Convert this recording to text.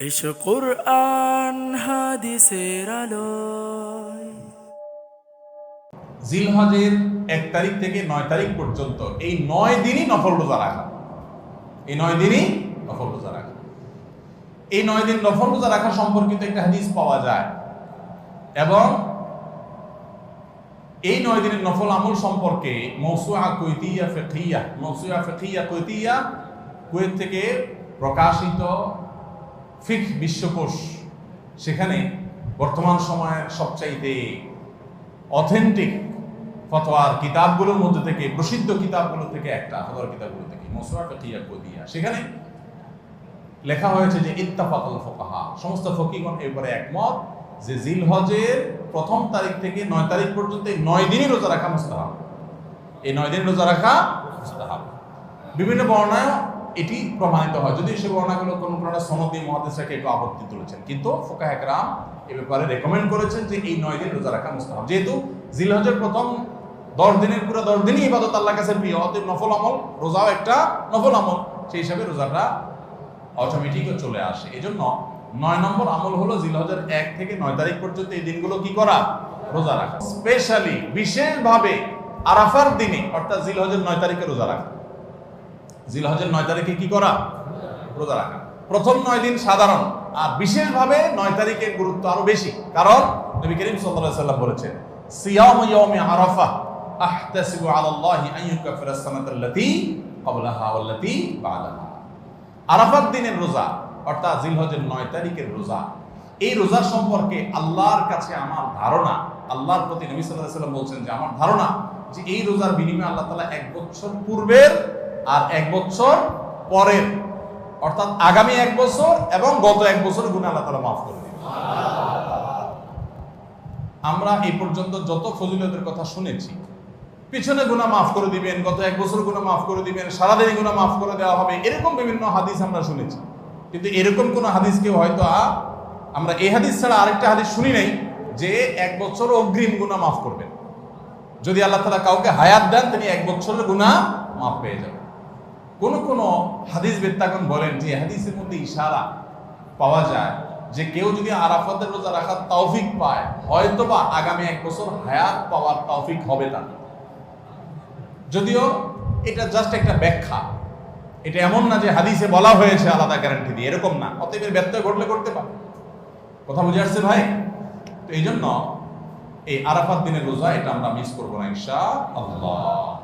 এসো কুরআন হাদিসের আলোয়। জিলহজের 1 তারিখ থেকে 9 তারিখ পর্যন্ত এই 9 দিনই নফল রোজা রাখা। এই 9 দিনই নফল রোজা রাখা। এই 9 দিন নফল রোজা রাখা সম্পর্কিত একটা হাদিস পাওয়া যায় এবং এই 9 দিনের নফল আমল সম্পর্কে মওসুআ কুয়েতিয়া কুয়েত থেকে প্রকাশিত ফিকহ বিশ্বকোষ, সেখানে বর্তমান সময়ের সবচাইতে অথেন্টিক ফতোয়ার কিতাবগুলোর মধ্যে থেকে, প্রসিদ্ধ কিতাবগুলো থেকে একটা, ফতোয়ার কিতাবগুলো থেকে মওসুআ ফিকহিয়া কুয়েতিয়া, সেখানে লেখা হয়েছে যে ইত্তাফাকাল ফুকাহা, সমস্ত ফকিহগণ এবারে একমত যে জিলহজের 1 তারিখ থেকে 9 তারিখ পর্যন্ত এই 9 দিনই রোজা রাখা মুস্তাহাব। এই 9 দিন রোজা রাখা মুস্তাহাব। বিভিন্ন বর্ণনায় এটি প্রমাণিত হয়, যদি সে বর্ণনাগুলো কোনো সনদি মুহাদ্দিসরা একটু আপত্তি তুলেছেন, কিন্তু ফুকাহা কেরাম এ ব্যাপারে রেকমেন্ড করেছেন যে এই 9 দিন রোজা রাখা মুস্তাহাব। যেহেতু জিলহজের প্রথম 10 দিনের পুরো 10 দিনই ইবাদত আল্লাহর কাছে প্রিয়, অতএব নফল আমল, রোজাও একটা নফল আমল, সেই হিসাবে রোজাটা অটোমেটিক চলে আসে। এজন্য 9 নম্বর আমল হলো জিলহজের 1 থেকে 9 তারিখ পর্যন্ত এই দিনগুলো কি করা? রোজা রাখা। স্পেশালি বিশেষভাবে আরাফার দিনে, অর্থাৎ জিলহজের 9 তারিখে রোজা রাখা। জিলহজের 9 তারিখে কি করা? রোজা রাখা। প্রথম 9 দিন সাধারণ, আর বিশেষভাবে 9 তারিখের গুরুত্ব আরো বেশি, কারণ নবী করিম সাল্লাল্লাহু আলাইহি ওয়াসাল্লাম বলেছেন, সিয়ামু ইয়াউমি আরাফা আহতাসিবু আলাল্লাহি আন ইউকাফিরা আস-সানাতাল্লাতী ক্বাবলাহা ওয়াল্লাতী বা'দাহা। আরাফাত দিনের রোজা অর্থাৎ জিলহজের 9 তারিখের রোজা, এই রোজার সম্পর্কে আল্লাহর কাছে আমার ধারণা, আল্লাহর প্রতি নবী সাল্লাল্লাহু আলাইহি ওয়াসাল্লাম বলছেন যে আমার ধারণা যে এই রোজার বিনিময়ে আল্লাহ তাআলা 1 বছর পূর্বের আর 1 বছর পরের, অর্থাৎ আগামী 1 বছর এবং গত 1 বছর গুনাহ আল্লাহ তাআলা মাফ করে দিবেন। আমরা এই পর্যন্ত যত ফজিলতের কথা শুনেছি, পিছনে গুনাহ মাফ করে দিবেন, গত 1 বছর গুনাহ মাফ করে দিবেন, সারাদিন গুনাহ মাফ করে দেওয়া হবে, এরকম বিভিন্ন হাদিস আমরা শুনেছি, কিন্তু এরকম কোন হাদিস কেউ হয়তো আমরা এই হাদিস ছাড়া আরেকটা হাদিস শুনি নাই যে 1 বছর অগ্রিম গুনাহ মাফ করবেন। যদি আল্লাহ তাআলা কাউকে হায়াত দেন, তিনি 1 বছরের গুনাহ মাফ পেয়ে যাবেন। কোন হাদিস বেত্তাগণ বলেন যে হাদিসের মধ্যে ইশারা পাওয়া যায় যে কেউ যদি আরাফাতের রোজা রাখার তৌফিক পায়, হয়তোবা আগামী 1 বছর হায়াত পাওয়ার তৌফিক হবে তার। যদিও এটা জাস্ট একটা ব্যাখ্যা, এটা এমন না যে হাদিসে বলা হয়েছে আলাদা গ্যারান্টি দিয়ে, এরকম না। অতএব ব্যত্যয় ঘটলে করতে পারে। কথা বুঝে আসছে ভাই? তো এই জন্য এই আরাফাত দিনের রোজা এটা আমরা মিস করবো না ইনশাআল্লাহ।